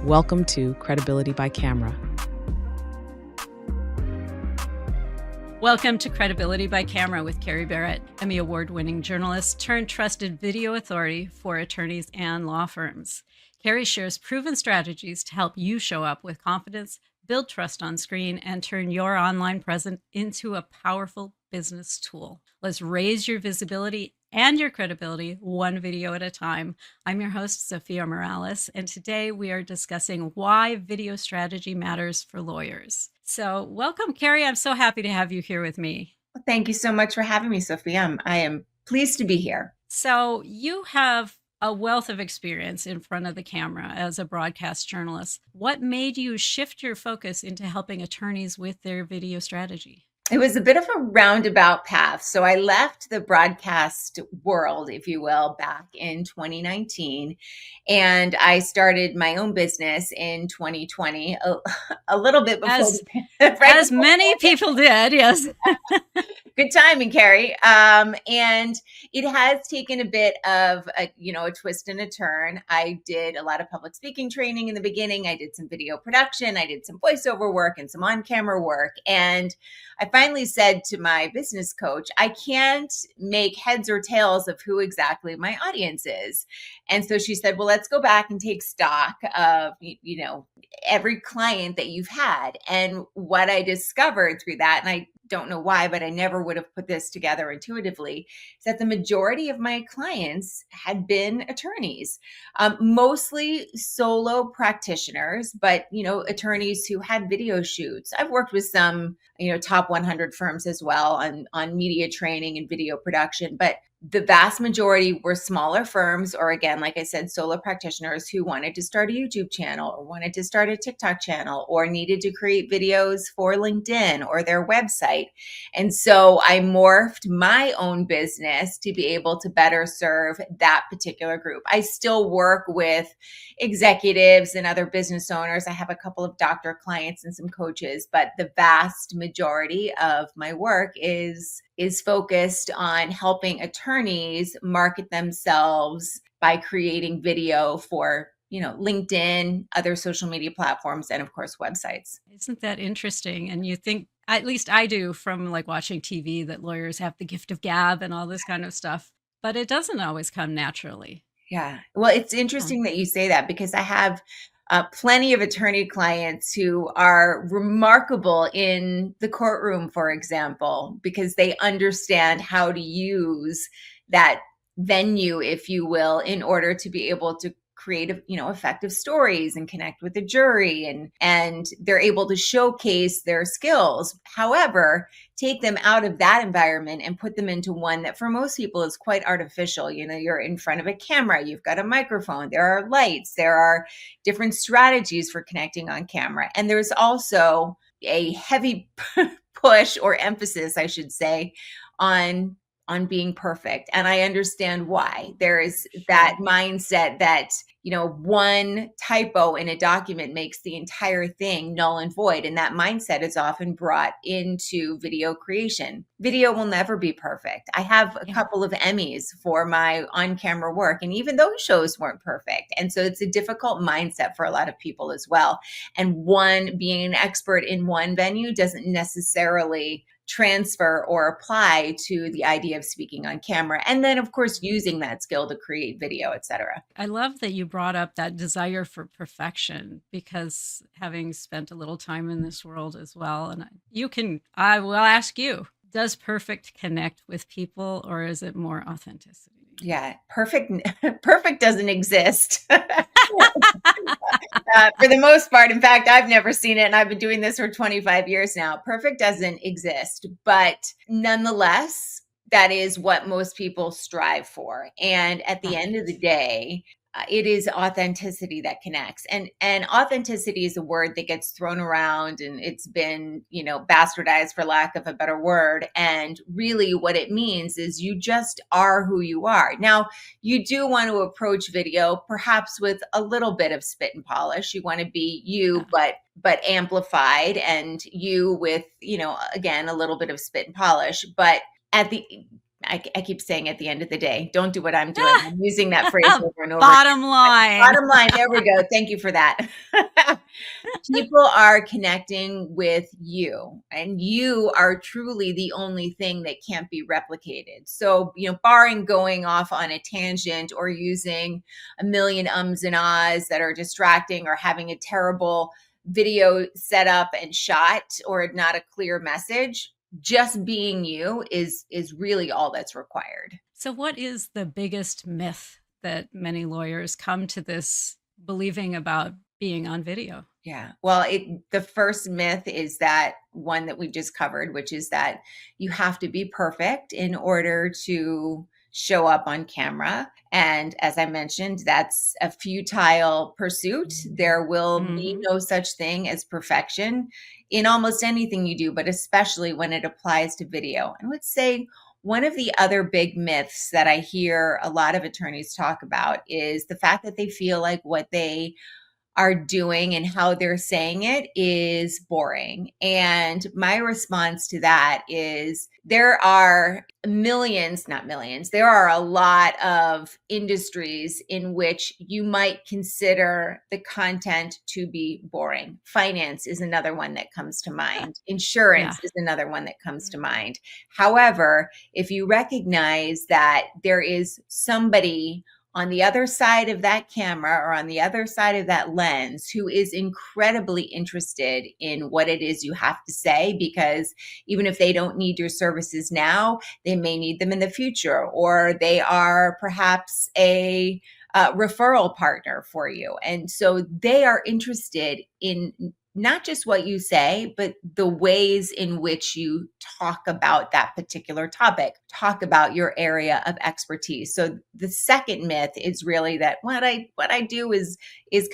Welcome to Credibility by Camera. Welcome to Credibility by Camera with Kerry Barrett, Emmy Award-winning journalist turned trusted video authority for attorneys and law firms. Kerry shares proven strategies to help you show up with confidence, build trust on screen, and turn your online presence into a powerful business tool. Let's raise your visibility and your credibility one video at a time. I'm your host, Sophia Morales, and today we are discussing why video strategy matters for lawyers. So welcome, Kerry. I'm so happy to have you here with me. Thank you so much for having me, Sophia. I am pleased to be here. So you have a wealth of experience in front of the camera as a broadcast journalist. What made you shift your focus into helping attorneys with their video strategy? It was a bit of a roundabout path. So I left the broadcast world, if you will, back in 2019. And I started my own business in 2020, a little bit before. As many people did, yes. Good timing, Kerry. And it has taken a bit of a twist and a turn. I did a lot of public speaking training in the beginning. I did some video production. I did some voiceover work and some on-camera work. And I finally said to my business coach, I can't make heads or tails of who exactly my audience is. And so she said, well, let's go back and take stock of, every client that you've had. And what I discovered through that, and I don't know why, but I never would have put this together intuitively, is that the majority of my clients had been attorneys, mostly solo practitioners, but, attorneys who had video shoots. I've worked with some, top 100 firms as well on media training and video production, but the vast majority were smaller firms, or again, like I said, solo practitioners who wanted to start a YouTube channel or wanted to start a TikTok channel or needed to create videos for LinkedIn or their website. And so I morphed my own business to be able to better serve that particular group. I still work with executives and other business owners. I have a couple of doctor clients and some coaches, but the vast majority of my work is focused on helping attorneys market themselves by creating video for, LinkedIn, other social media platforms, and of course, websites. Isn't that interesting? And you think, at least I do from like watching TV, that lawyers have the gift of gab and all this kind of stuff, but it doesn't always come naturally. Yeah. Well, it's interesting that you say that because I have plenty of attorney clients who are remarkable in the courtroom, for example, because they understand how to use that venue, if you will, in order to be able to create, effective stories and connect with the jury, and they're able to showcase their skills. However, take them out of that environment and put them into one that for most people is quite artificial. You're in front of a camera, you've got a microphone, there are lights, there are different strategies for connecting on camera. And there's also a heavy push, or emphasis, I should say, on being perfect. And I understand why. There is that mindset that, one typo in a document makes the entire thing null and void. And that mindset is often brought into video creation. Video will never be perfect. I have a couple of Emmys for my on-camera work, and even those shows weren't perfect. And so it's a difficult mindset for a lot of people as well. And being an expert in one venue doesn't necessarily transfer or apply to the idea of speaking on camera. And then, of course, using that skill to create video, et cetera. I love that you brought up that desire for perfection, because having spent a little time in this world as well, and I will ask you, does perfect connect with people, or is it more authenticity? Yeah, perfect doesn't exist. For the most part. In fact, I've never seen it, and I've been doing this for 25 years now. Perfect doesn't exist, but nonetheless, that is what most people strive for. And at the end of the day, it is authenticity that connects. And authenticity is a word that gets thrown around, and it's been, bastardized, for lack of a better word. And really what it means is you just are who you are. Now, you do want to approach video perhaps with a little bit of spit and polish. You want to be you, but amplified, and you with, again, a little bit of spit and polish. But I keep saying at the end of the day, don't do what I'm doing. I'm using that phrase over and over. Bottom line. Bottom line. There we go. Thank you for that. People are connecting with you, and you are truly the only thing that can't be replicated. So, barring going off on a tangent or using a million ums and ahs that are distracting, or having a terrible video set up and shot, or not a clear message, just being you is really all that's required. So what is the biggest myth that many lawyers come to this believing about being on video? Yeah. Well, the first myth is that one that we just covered, which is that you have to be perfect in order to show up on camera. And as I mentioned, that's a futile pursuit. There will be no such thing as perfection in almost anything you do, but especially when it applies to video. I would say one of the other big myths that I hear a lot of attorneys talk about is the fact that they feel like what they are doing and how they're saying it is boring. And my response to that is there are not millions, there are a lot of industries in which you might consider the content to be boring. Finance is another one that comes to mind. Insurance is another one that comes to mind. However, if you recognize that there is somebody on the other side of that camera or on the other side of that lens who is incredibly interested in what it is you have to say, because even if they don't need your services now, they may need them in the future, or they are perhaps a referral partner for you. And so they are interested in not just what you say, but the ways in which you talk about that particular topic, talk about your area of expertise. So the second myth is really that what I do is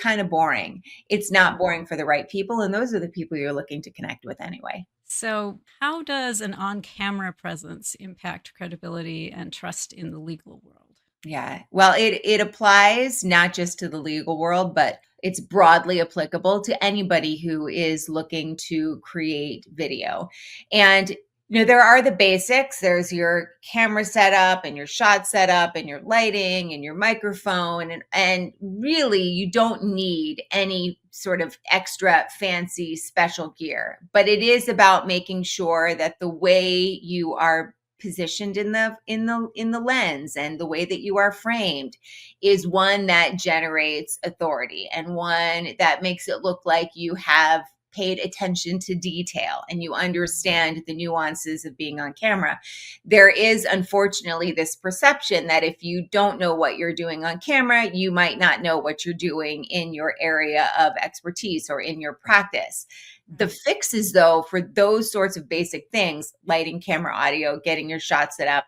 kind of boring. It's not boring for the right people, and those are the people you're looking to connect with anyway. So how does an on-camera presence impact credibility and trust in the legal world? Yeah, well, it applies not just to the legal world, but it's broadly applicable to anybody who is looking to create video. And there are the basics. There's your camera setup and your shot setup and your lighting and your microphone. And really, you don't need any sort of extra fancy special gear. But it is about making sure that the way you are positioned in the lens and the way that you are framed is one that generates authority, and one that makes it look like you have paid attention to detail and you understand the nuances of being on camera. There is unfortunately this perception that if you don't know what you're doing on camera, you might not know what you're doing in your area of expertise or in your practice. The fixes, though, for those sorts of basic things, lighting, camera, audio, getting your shots set up,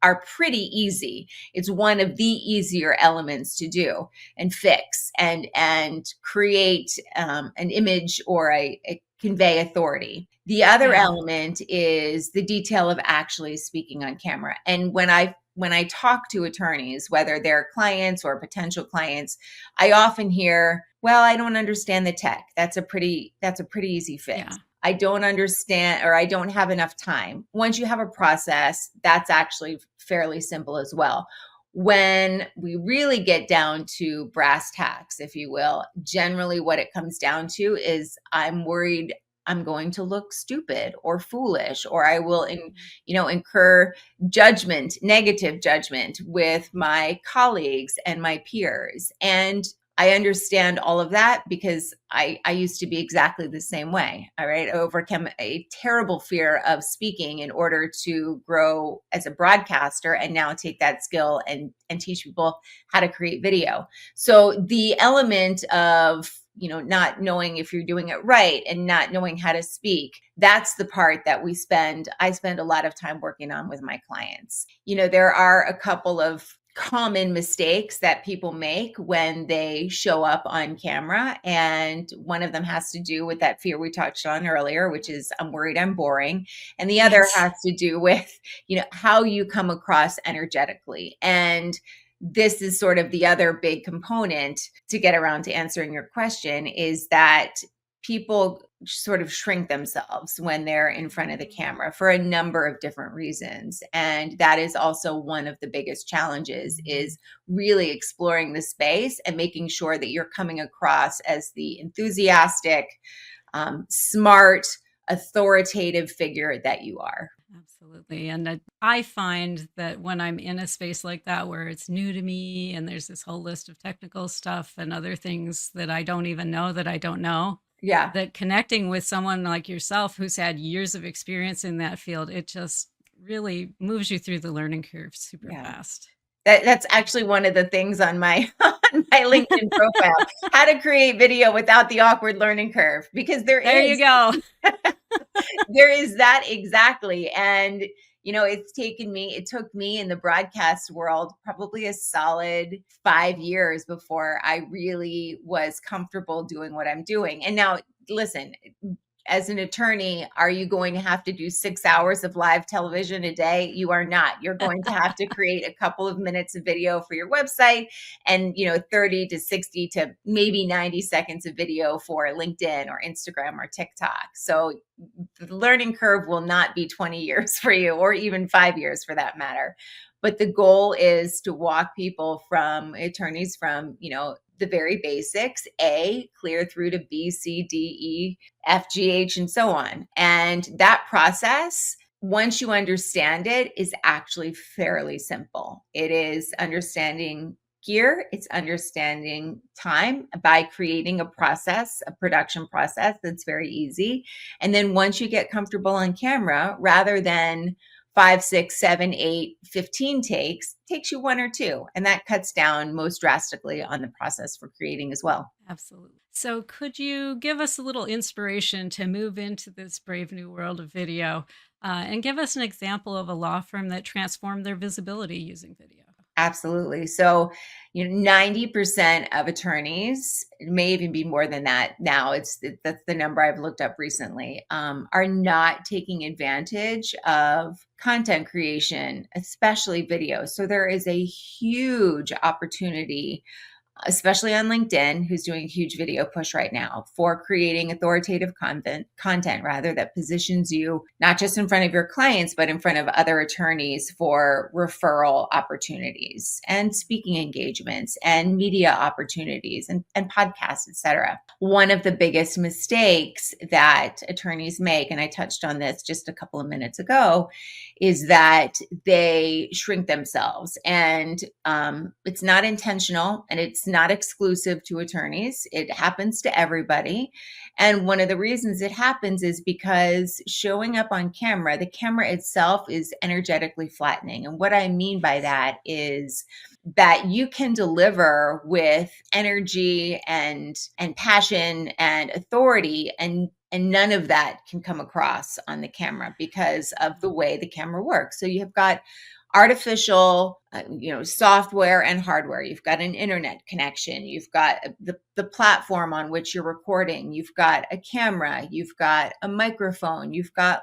are pretty easy. It's one of the easier elements to do and fix and create an image or a convey authority. The other element is the detail of actually speaking on camera. And when I talk to attorneys, whether they're clients or potential clients, I often hear, well, I don't understand the tech. That's a pretty easy fix. Yeah. I don't understand, or I don't have enough time. Once you have a process, that's actually fairly simple as well. When we really get down to brass tacks, if you will, generally what it comes down to is I'm worried I'm going to look stupid or foolish, or I will, incur judgment, negative judgment with my colleagues and my peers. And I understand all of that because I used to be exactly the same way. All right. I overcame a terrible fear of speaking in order to grow as a broadcaster, and now take that skill and teach people how to create video. So the element of not knowing if you're doing it right and not knowing how to speak, that's the part that I spend a lot of time working on with my clients. There are a couple of common mistakes that people make when they show up on camera. And one of them has to do with that fear we touched on earlier, which is I'm worried I'm boring. And the other has to do with, how you come across energetically. And this is sort of the other big component to get around to answering your question, is that people sort of shrink themselves when they're in front of the camera for a number of different reasons. And that is also one of the biggest challenges, is really exploring the space and making sure that you're coming across as the enthusiastic, smart, authoritative figure that you are. Absolutely. And I find that when I'm in a space like that where it's new to me and there's this whole list of technical stuff and other things that I don't even know that I don't know, Yeah. that connecting with someone like yourself who's had years of experience in that field, it just really moves you through the learning curve super fast. That's actually one of the things on my on my LinkedIn profile, how to create video without the awkward learning curve, because There you go. there is that exactly. And it took me in the broadcast world probably a solid 5 years before I really was comfortable doing what I'm doing. And now, listen, as an attorney, are you going to have to do 6 hours of live television a day? You are not. You're going to have to create a couple of minutes of video for your website, and 30 to 60 to maybe 90 seconds of video for LinkedIn or Instagram or TikTok. So the learning curve will not be 20 years for you, or even 5 years for that matter. But the goal is to walk attorneys from, the very basics, A, clear through to B, C, D, E, F, G, H, and so on. And that process, once you understand it, is actually fairly simple. It is understanding gear, it's understanding time by creating a production process that's very easy. And then once you get comfortable on camera, rather than 5, 6, 7, 8, 15 takes you 1 or 2. And that cuts down most drastically on the process for creating as well. Absolutely. So could you give us a little inspiration to move into this brave new world of video, and give us an example of a law firm that transformed their visibility using video? Absolutely. So, 90% of attorneys, it may even be more than that now, that's the number I've looked up recently, are not taking advantage of content creation, especially video. So there is a huge opportunity, especially on LinkedIn, who's doing a huge video push right now, for creating authoritative content rather, that positions you not just in front of your clients, but in front of other attorneys for referral opportunities and speaking engagements and media opportunities and podcasts, etc. One of the biggest mistakes that attorneys make, and I touched on this just a couple of minutes ago, is that they shrink themselves. And it's not intentional, and it's not exclusive to attorneys. It happens to everybody. And one of the reasons it happens is because showing up on camera, the camera itself is energetically flattening. And what I mean by that is that you can deliver with energy and passion and authority, and none of that can come across on the camera because of the way the camera works. So you've got artificial, software and hardware. You've got an internet connection. You've got the platform on which you're recording. You've got a camera. You've got a microphone. You've got,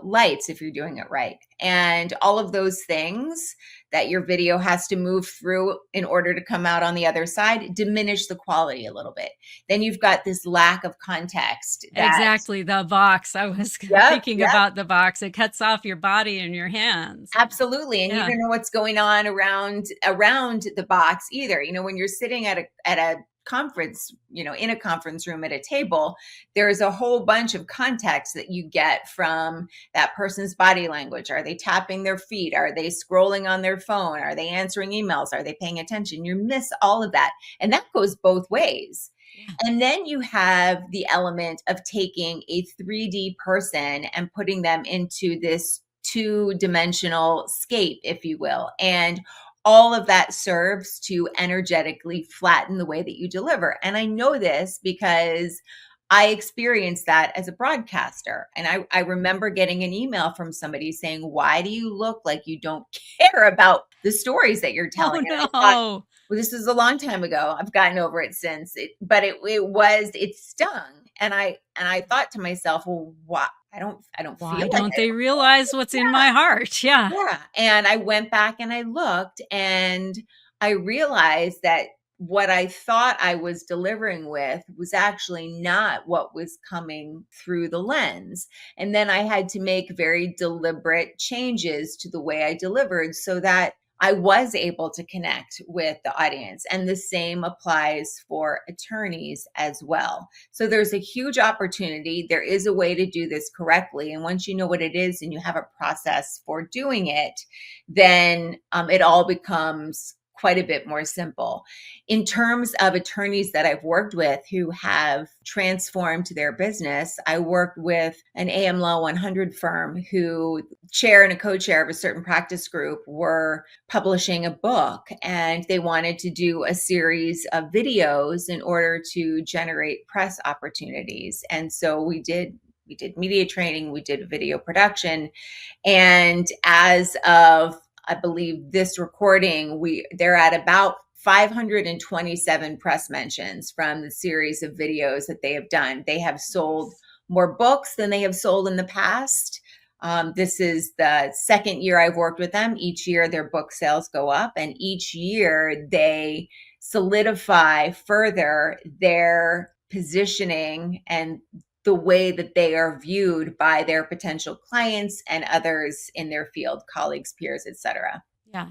lights if you're doing it right. And all of those things that your video has to move through in order to come out on the other side diminish the quality a little bit. Then you've got this lack of context. Exactly. The box. I was thinking about the box. It cuts off your body and your hands. Absolutely. And you don't know what's going on around the box either. When you're sitting at a conference, in a conference room at a table, there's a whole bunch of context that you get from that person's body language. Are they tapping their feet? Are they scrolling on their phone? Are they answering emails? Are they paying attention? You miss all of that. And that goes both ways. Yeah. And then you have the element of taking a 3D person and putting them into this 2-dimensional scape, if you will. And all of that serves to energetically flatten the way that you deliver. And I know this because I experienced that as a broadcaster. And I remember getting an email from somebody saying, "Why do you look like you don't care about the stories that you're telling?" Oh, no. Well, this is a long time ago. I've gotten over it since. It stung. And I thought to myself, well, why? I don't Why feel don't like they realize what's in my heart? Yeah. And I went back and I looked, and I realized that what I thought I was delivering with was actually not what was coming through the lens. And then I had to make very deliberate changes to the way I delivered so that I was able to connect with the audience. And the same applies for attorneys as well. So there's a huge opportunity. There is a way to do this correctly. And once you know what it is and you have a process for doing it, then it all becomes quite a bit more simple. In terms of attorneys that I've worked with who have transformed their business, I worked with an AM Law 100 firm who chair and a co-chair of a certain practice group were publishing a book, and they wanted to do a series of videos in order to generate press opportunities. And so we did media training, we did video production, and as of I believe this recording, they're at about 527 press mentions from the series of videos that they have done. They have sold more books than they have sold in the past. This is the second year I've worked with them. Each year their book sales go up, and each year they solidify further their positioning and the way that they are viewed by their potential clients and others in their field, colleagues, peers, etc. Yeah,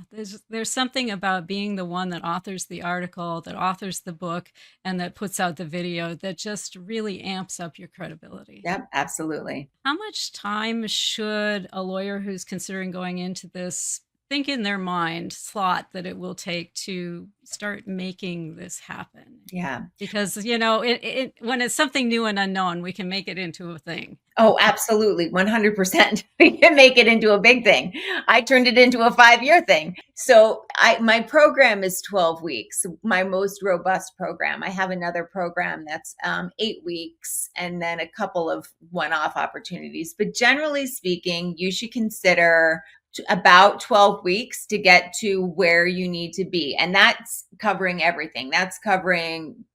there's something about being the one that authors the article, that authors the book, and that puts out the video that just really amps up your credibility. Yep, absolutely. How much time should a lawyer who's considering going into this think in their mind slot that it will take to start making this happen? Yeah. Because, when it's something new and unknown, we can make it into a thing. Oh, absolutely. 100%. We can make it into a big thing. I turned it into a 5-year thing. So my program is 12 weeks, my most robust program. I have another program that's 8 weeks and then a couple of one-off opportunities. But generally speaking, you should consider about 12 weeks to get to where you need to be. And that's covering everything. That's covering,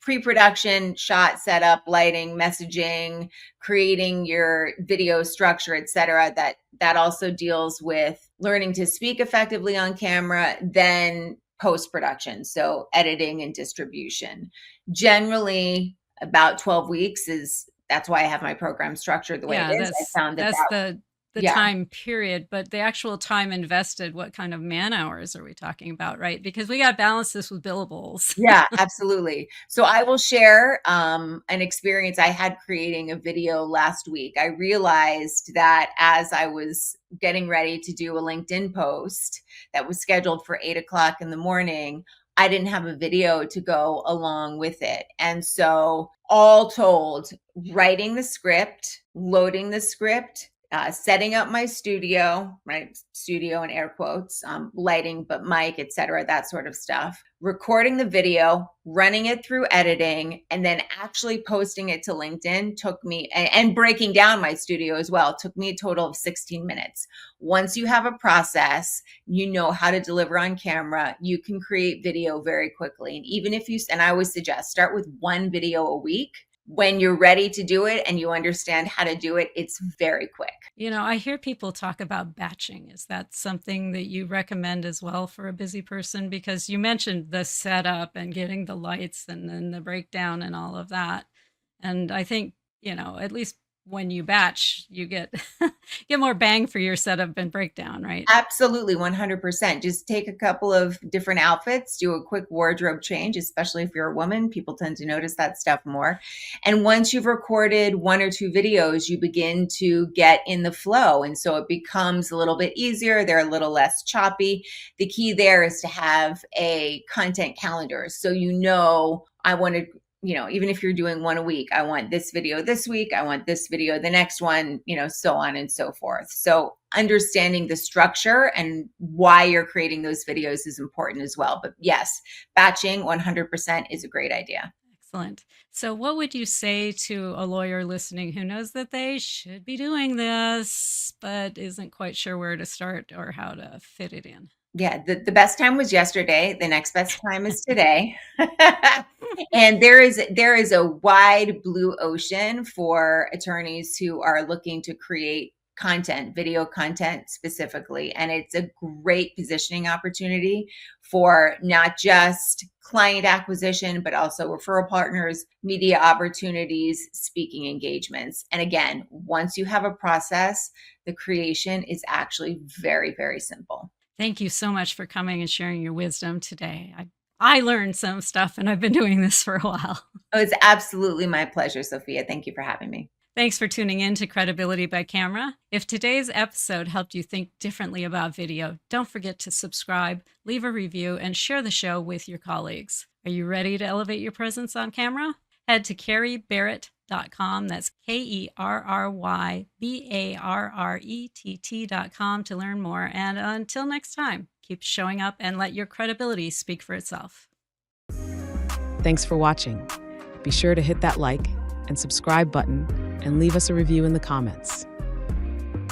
pre-production, shot setup, lighting, messaging, creating your video structure, etc. That also deals with learning to speak effectively on camera, then post-production. So editing and distribution. Generally about 12 weeks that's why I have my program structured the way it is. I found that's the yeah. time period, but the actual time invested, what kind of man hours are we talking about, right? Because we got to balance this with billables. Yeah, absolutely. So I will share an experience I had creating a video last week. I realized that as I was getting ready to do a LinkedIn post that was scheduled for 8:00 in the morning, I didn't have a video to go along with it. And so all told, writing the script, loading the script, setting up my studio, right? Studio in air quotes, lighting, but mic, etc., that sort of stuff. Recording the video, running it through editing, and then actually posting it to LinkedIn took me, and breaking down my studio as well, took me a total of 16 minutes. Once you have a process, you know how to deliver on camera, you can create video very quickly. And even if and I always suggest start with one video a week. When you're ready to do it and you understand how to do it, it's very quick. I hear people talk about batching. Is that something that you recommend as well for a busy person? Because you mentioned the setup and getting the lights and then the breakdown and all of that. And I think, at least when you batch, you get more bang for your setup and breakdown, right? Absolutely, 100%. Just take a couple of different outfits, do a quick wardrobe change, especially if you're a woman. People tend to notice that stuff more. And once you've recorded 1 or 2 videos, you begin to get in the flow. And so it becomes a little bit easier. They're a little less choppy. The key there is to have a content calendar. So I want to even if you're doing one a week, I want this video this week, I want this video the next one, so on and so forth. So understanding the structure and why you're creating those videos is important as well. But yes, batching 100% is a great idea. Excellent. So what would you say to a lawyer listening who knows that they should be doing this, but isn't quite sure where to start or how to fit it in? Yeah, the best time was yesterday. The next best time is today. And there is a wide blue ocean for attorneys who are looking to create content, video content specifically. And it's a great positioning opportunity for not just client acquisition, but also referral partners, media opportunities, speaking engagements. And again, once you have a process, the creation is actually very, very simple. Thank you so much for coming and sharing your wisdom today. I learned some stuff, and I've been doing this for a while. Oh, it's absolutely my pleasure, Sophia. Thank you for having me. Thanks for tuning in to Credibility by Camera. If today's episode helped you think differently about video, don't forget to subscribe, leave a review, and share the show with your colleagues. Are you ready to elevate your presence on camera? Head to kerrybarrett.com. That's KerryBarrett.com to learn more. And until next time, keep showing up and let your credibility speak for itself. Thanks for watching. Be sure to hit that like and subscribe button and leave us a review in the comments.